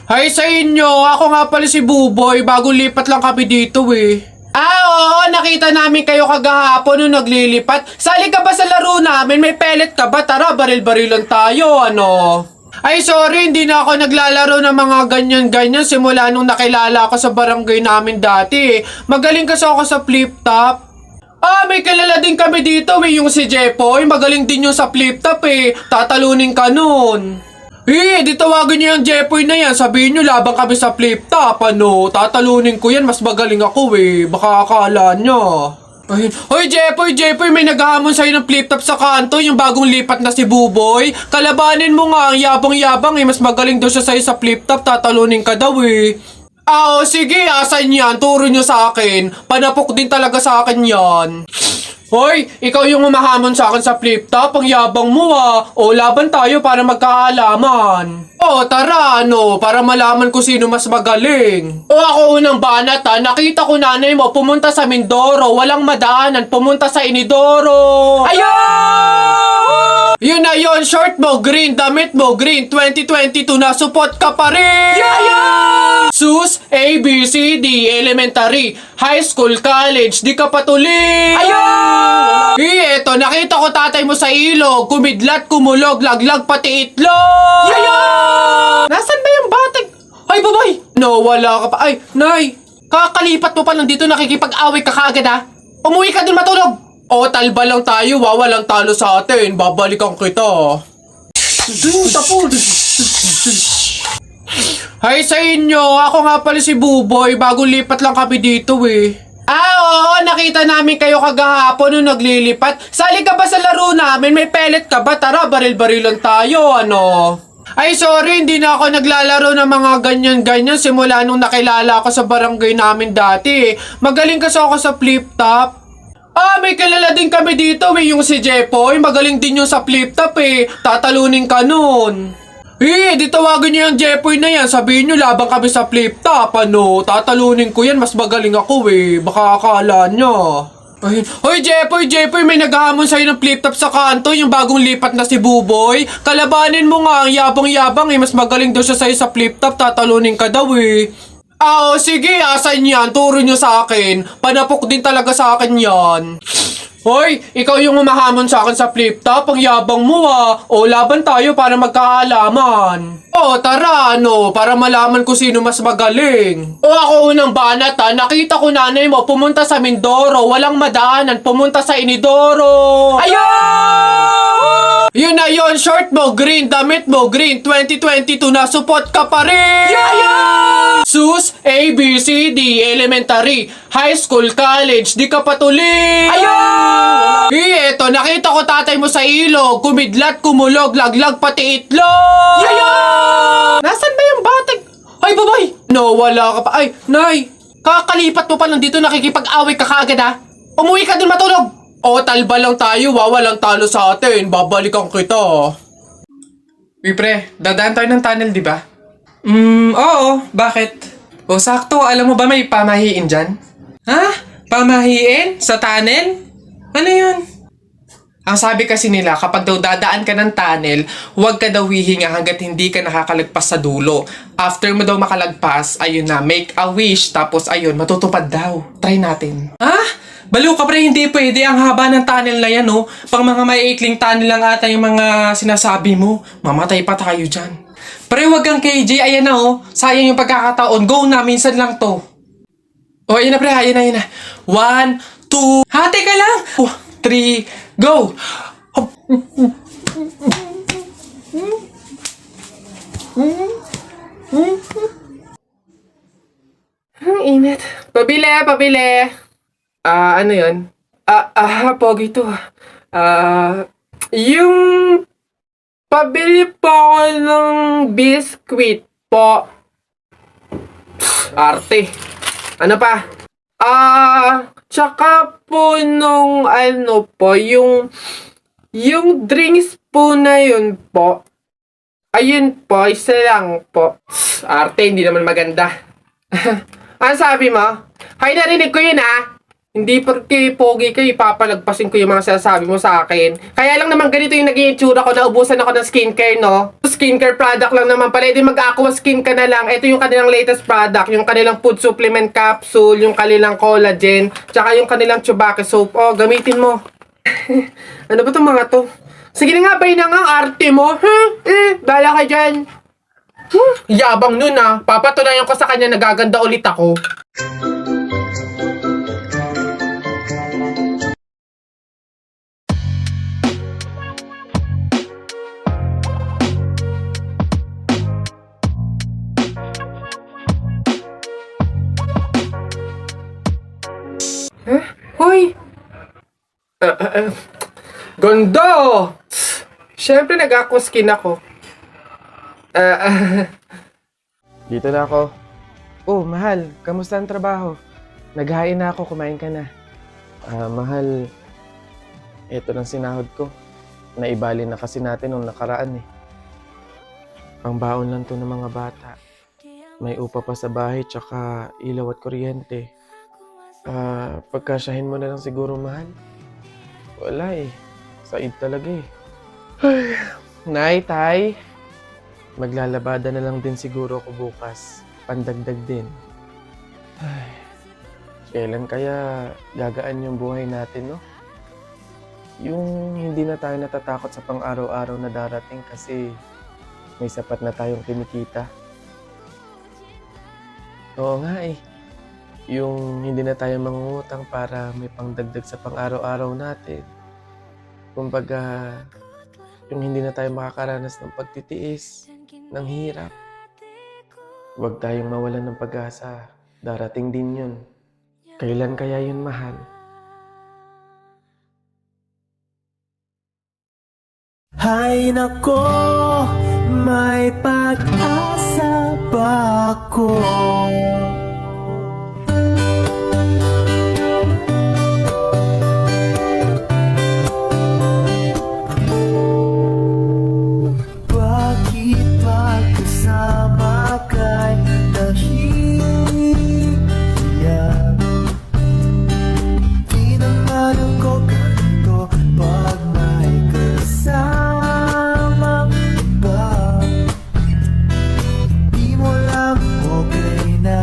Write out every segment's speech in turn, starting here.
Hi sa inyo, ako nga pala si Buboy, bagong lipat lang kami dito eh. Oo, nakita namin kayo kagahapon nung naglilipat. Sali ka ba sa laro namin? May pellet ka ba? Tara, baril-barilan tayo, ano? Ay, sorry, hindi na ako naglalaro ng mga ganyan-ganyan simula nung nakilala ako sa barangay namin dati. Magaling kasi ako sa flip-top. May kilala din kami dito yung si Jepoy. Magaling din yung sa flip-top Tatalunin ka nun. Di tawagin niyo yung Jepoy na yan. Sabihin niyo labang kami sa flip-top, ano? Tatalunin ko yan, mas magaling ako Baka akala niyo. Hoy Jepoy, may naghahamon sa'yo ng flip-top sa kanto, yung bagong lipat na si Buboy. Kalabanin mo nga, ang yabang-yabang mas magaling daw siya sa'yo sa flip-top, tatalunin ka daw sige, asan yan? Turo nyo sa akin. Panapok din talaga sa akin yan. Hoy, ikaw yung humahamon sa akin sa flip-top, ang yabang mo laban tayo para magkaalaman. Tara, para malaman ko sino mas magaling. Ako unang banat nakita ko nanay mo pumunta sa Mindoro, walang madaanan, pumunta sa Inidoro. Ayaw! Yun na yun, short mo, green, damit mo, green, 2022 na, support ka pa rin! Sus, A, B, C, D, elementary, high school, college, di ka patuloy! Ayaw! Eto, nakita ko tatay mo sa ilog, kumidlat, kumulog, laglag, pati itlog! Nasaan ba yung batag? Ay, babay! No, wala ka pa. Ay, nay! Kakalipat mo pa lang dito, nakikipag-away ka kaagad Umuwi ka din matulog! Talba lang tayo walang talo sa atin. Babalikan kita. Hi sa inyo, ako nga pala si Buboy, bagong lipat lang kami dito Oo, nakita namin kayo kagahapon nung naglilipat. Sali ka ba sa laro namin? May pellet ka ba? Tara, baril-barilan tayo, ano? Ay, sorry, hindi na ako naglalaro ng mga ganyan-ganyan simula nung nakilala ako sa barangay namin dati Magaling kasi ako sa flip-top. May kilala din kami dito yung si Jepoy. Magaling din yung sa flip-top Tatalunin ka nun. Di tawagin niyo yung Jepoy na yan. Sabihin niyo labang kami sa flip-top, ano? Tatalunin ko yan, mas magaling ako Baka akala niyo. Hoy Jepoy, may naghahamon sa'yo ng flip-top sa kanto, yung bagong lipat na si Buboy. Kalabanin mo nga, ang yabang-yabang mas magaling daw siya sa'yo sa flip-top, tatalunin ka daw sige, asan yan? Turo nyo sa akin. Panapok din talaga sa akin yan. Hoy, ikaw yung humahamon sa akin sa flip-top, ang yabang mo laban tayo para magkaalaman. Tara, para malaman ko sino mas magaling. Ako unang banat nakita ko nanay mo pumunta sa Mindoro, walang madaanan, pumunta sa Inidoro. Ayaw! Yun na yun, short mo, green, damit mo, green, 2022 na, support ka pa rin! Sus, A, B, C, D, elementary, high school, college, di ka patuloy! Ayaw! Eto, nakita ko tatay mo sa ilog, kumidlat, kumulog, laglag, pati itlog! Nasaan ba yung batag? Ay, babay! No, wala ka pa. Ay, nay! Kakalipat mo pa lang dito, nakikipag-away ka kaagad Umuwi ka din matulog! Talba lang tayo walang talo sa atin. Babalikan kita. Pre, dadaan tayo ng tunnel, di ba? Oo. Bakit? Sakto. Alam mo ba may pamahiin dyan? Ha? Pamahiin? Sa tunnel? Ano yun? Ang sabi kasi nila, kapag daw dadaan ka ng tunnel, huwag ka daw hihinga hanggat hindi ka nakakalagpas sa dulo. After mo daw makalagpas, ayun na, make a wish, tapos ayun, matutupad daw. Try natin. Baliw ka pre, hindi pwede. Ang haba ng tunnel na yan, Pang mga maiikling tunnel lang ata yung mga sinasabi mo. Mamatay pa tayo dyan. Pre, wag kang KJ. Ayan na, sayang yung pagkakataon. Go na, minsan lang to. Ayan na pre, ayan na. 1, 2, hati ka lang. 3, go! Ang init. Pabili. Ano yun? Pogi to. Yung pabili po ako ng biskwit po. Arte. Ano pa? Tsaka po nung yung drinks po na yun po. Ayun po, isa lang po. Arte, hindi naman maganda. Ano sabi mo? Hay, narinig ko yun Hindi porque pogi kayo, papalagpasin ko yung mga sinasabi mo sa akin. Kaya lang naman ganito yung naging itsura ko, naubusan ako ng skincare, no? Skincare product lang naman pala, edi mag-aqua skin ka na lang. Ito yung kanilang latest product, yung kanilang food supplement capsule, yung kanilang collagen, tsaka yung kanilang Chubake soap. Oh, gamitin mo. Ano ba itong mga to? Sige na nga, bay na nga, ang arte mo. Bala ka dyan. Yabang nun ah. Papatunayan ko sa kanya nagaganda ulit ako. Hoy! Ganda! Siyempre nag-aqua skin ako. Dito na ako. Oh, mahal. Kamusta ang trabaho? Naghain na ako. Kumain ka na. Mahal. Ito lang sinahod ko. Naibali na kasi natin nung nakaraan eh. Pang baon lang to ng mga bata. May upa pa sa bahay tsaka ilaw at kuryente. Pagkasyahin mo na lang siguro, mahal. Wala eh. Said talaga eh. Nay, tay. Maglalabada na lang din siguro ako bukas. Pandagdag din. Ay, kailan kaya gagaan yung buhay natin, no? Yung hindi na tayo natatakot sa pang-araw-araw na darating kasi may sapat na tayong kinikita. Oo nga eh. Yung hindi na tayo mangungutang para may pangdagdag sa pang-araw-araw natin. Kumbaga, yung hindi na tayo makakaranas ng pagtitiis, ng hirap. Huwag tayong mawalan ng pag-asa. Darating din yun. Kailan kaya yun, mahal? Hay nako, may pag-asa ba ako? Bakit pagkasama ka'y nahihiyak? Di naman ako ganito pag may kasamang iba. Di mo lang okay na.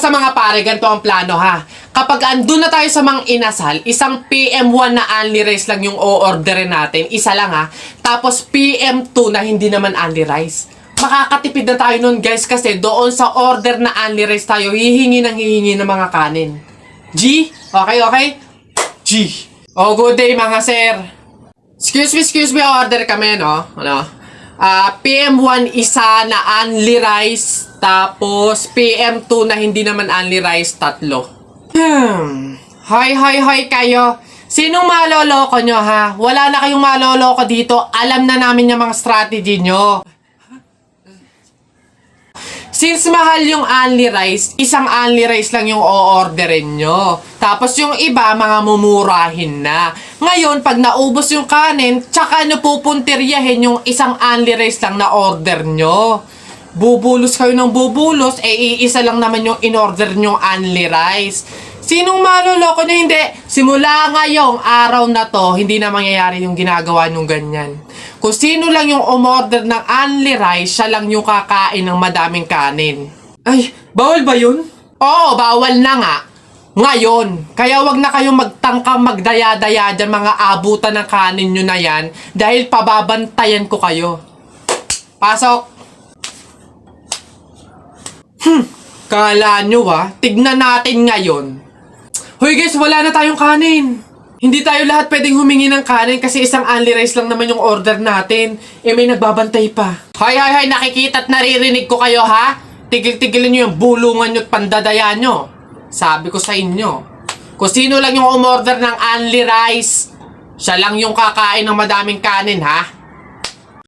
Basta mga pare, ganito ang plano ha. Kapag andun na tayo sa Mang Inasal, isang PM1 na only rice lang yung o-orderin natin. Isa lang ha. Tapos PM2 na hindi naman only rice. Makakatipid na tayo nun guys kasi doon sa order na only rice tayo, hihingi ng mga kanin. G? Okay? G. Oh, good day mga sir. Excuse me, order kami, no? PM1 isa na only rice, tapos PM2 na hindi naman only rice, 3. Hoy kayo. Sinong maloloko nyo, ha? Wala na kayong maloloko dito. Alam na namin yung mga strategy nyo. Since mahal yung only rice, isang only rice lang yung o-orderin nyo. Tapos yung iba, mga mumurahin na. Ngayon, pag naubos yung kanin, tsaka nyo pupuntiryahin yung isang only rice lang na order nyo. Bubulos kayo ng bubulos, iisa lang naman yung in-order nyo only rice. Sinong maloloko nyo? Hindi. Simula ngayong araw na to, hindi na mangyayari yung ginagawa nyong ganyan. Kung sino lang yung umorder ng only rice, siya lang yung kakain ng madaming kanin. Ay, bawal ba yun? Oo, bawal na nga. Ngayon, kaya wag na kayong magtangkang magdaya-daya dyan, mga abutan ng kanin nyo na yan, dahil pababantayan ko kayo. Pasok! Kala nyo tignan natin ngayon. Hoy guys, wala na tayong kanin. Hindi tayo lahat pwedeng humingi ng kanin kasi isang only rice lang naman yung order natin. May nagbabantay pa. Hay, nakikita at naririnig ko kayo ha? Tigil-tigilin nyo yung bulungan nyo at pandadaya nyo. Sabi ko sa inyo, kung sino lang yung umorder ng only rice, siya lang yung kakain ng madaming kanin ha?